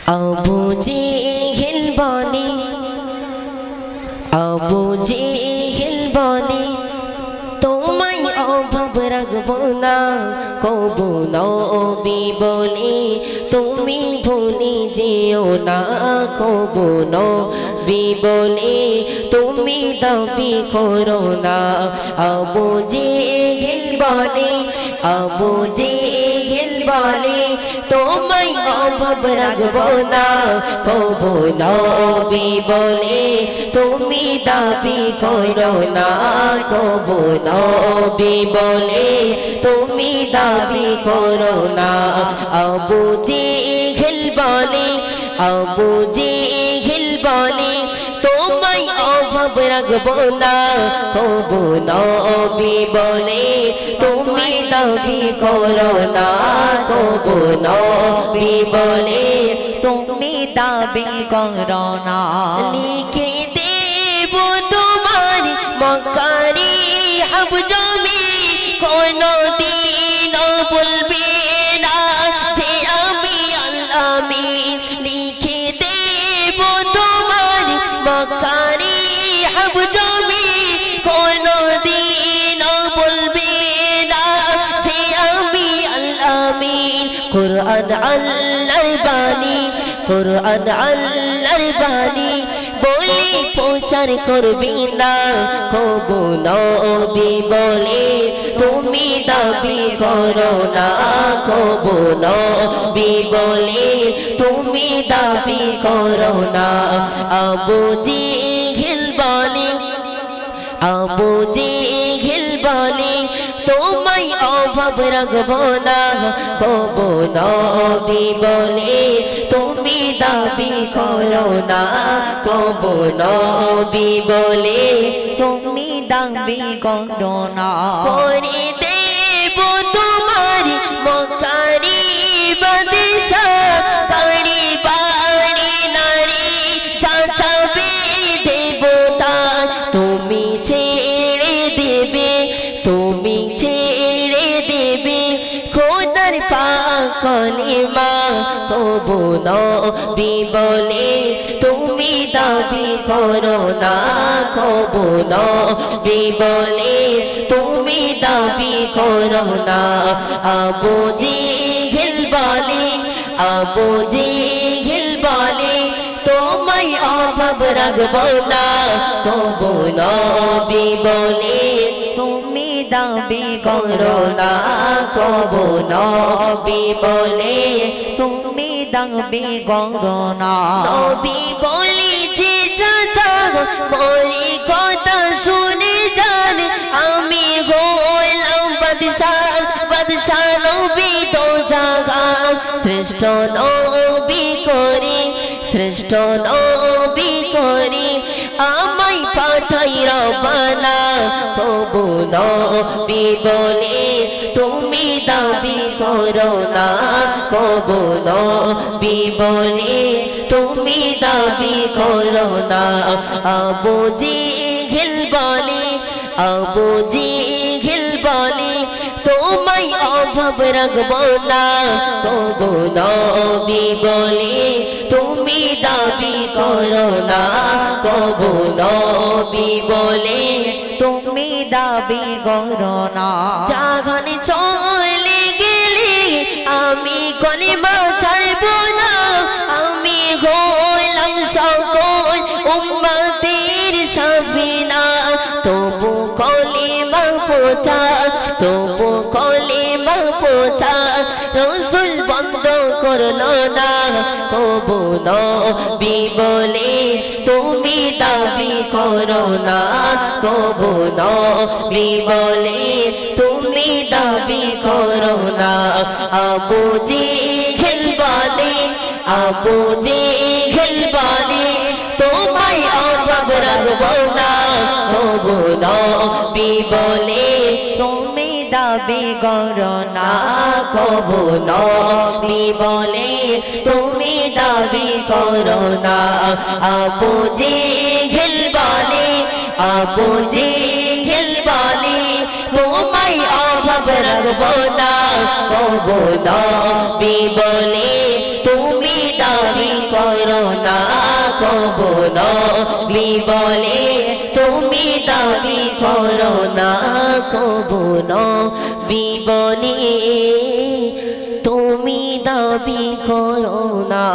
আবু জেহেল বলে, আবু জেহেল বলে তোমায় অভাব রাখবো না, কবু নবী বলে তুমি ভুলে যেও না, কবু নবী বলে তুমি দাবি করো না। আবু জেহেল বলে, আবু জেহেল বলে তোমায় অভাব রাখবো না, কবু নবী বলে তুমি দাবি করো না, কবু নবী বলে তুমি দাবি করো না। আবু জেহেল বলে, আবু জেহেল বলে তোমায় অভাব রাখবো না, কবু নবী বলে তুমি দাবি করো না, কবু নবী বলে তুমি দাবি করো না। লিখে দেব তোমার মক্কারি হাব জমি, কোনদিন বলবে না যে আমি আল-আমিন। লিখে দেব তোমার মক্কারি হাব জমি, কোনদিন বলবে না যে আমি আল-আমিন। কুরআন আল্লাহর বাণী, কুরআন আল্লাহর বাণী বলি প্রচার করবি না, কবু নবী বলে তুমি দাবি করো না, কবু নবী বলে তুমি দাবি করো না। আবু জেহেল বলে, আবু জেহেল বলে তোমায় অভাব রাখবো না, কবু নবী বলে তুমি দাবি করো না, কবু নবী বলে তুমি দাবি করো না। করে দেব তোমার মক্কারি বাদশা, কারি বাড়ি নারী চাচাবে দেবতা, তুমি ছেড়ে দেবে, তুমি ছেড়ে দেবে খোদার পাক কলিমা, কবু নবী বলে তুমি দাবি করো না, কবু নবী বলে তুমি দাবি করো না। আবু জেহেল বলে, আবু জেহেল বলে তোমায় অভাব রাখবো না, কবু নবী বলে তুমি দাবি করো করো না, কবু নবী বলে তুমি দাবি করো না। নবী বলেছে চাচা মোরি কথা শুনে যান, আমি হলাম বাদশাহ, বাদশাহ নবী তো জাহান। শ্রেষ্ঠ নবী করে, শ্রেষ্ঠ নবী করে আমায় পাঠাই রব্বানা, কবু নবী বলে তুমি দাবি করো না, কবু নবী বলে তুমি দাবি করো না। আবু জেহেল বলে, আবু জেহেল বলে তোমায় অভাব রাখবো না, কবু নবী বলে তুমি দাবি করো না, কবু নবী বলে তুমি দাবি করো না। জাহান চলে গেলে আমি কলিমা ছাড়বো না, আমি হলাম সকল উম্মতের সাফিনা, তবু কলিমা পোছা, তবু কলিমা পোছা রাসূল বন্ধ করলো না, কবু নবী বলে তুমি দাবি করো না, কবু নবী বলে তুমি দাবি করো না। আবু জেহেল বলে, আবু জেহেল বলে তোমায় অভাব রাখবো না, কবু নবী বলে তুমি দাবি করো না, কবু নবী বলে তুমি দাবি করো না। আবু জেহেল বলে, আবু জেহেল বলে তোমায় অভাব রাখবো না, কবু নবী বলে তুমি দাবি করো না কবু নবী বলে তুমি দাবি করো না কবু নবী বলে তুমি দাবি করো না।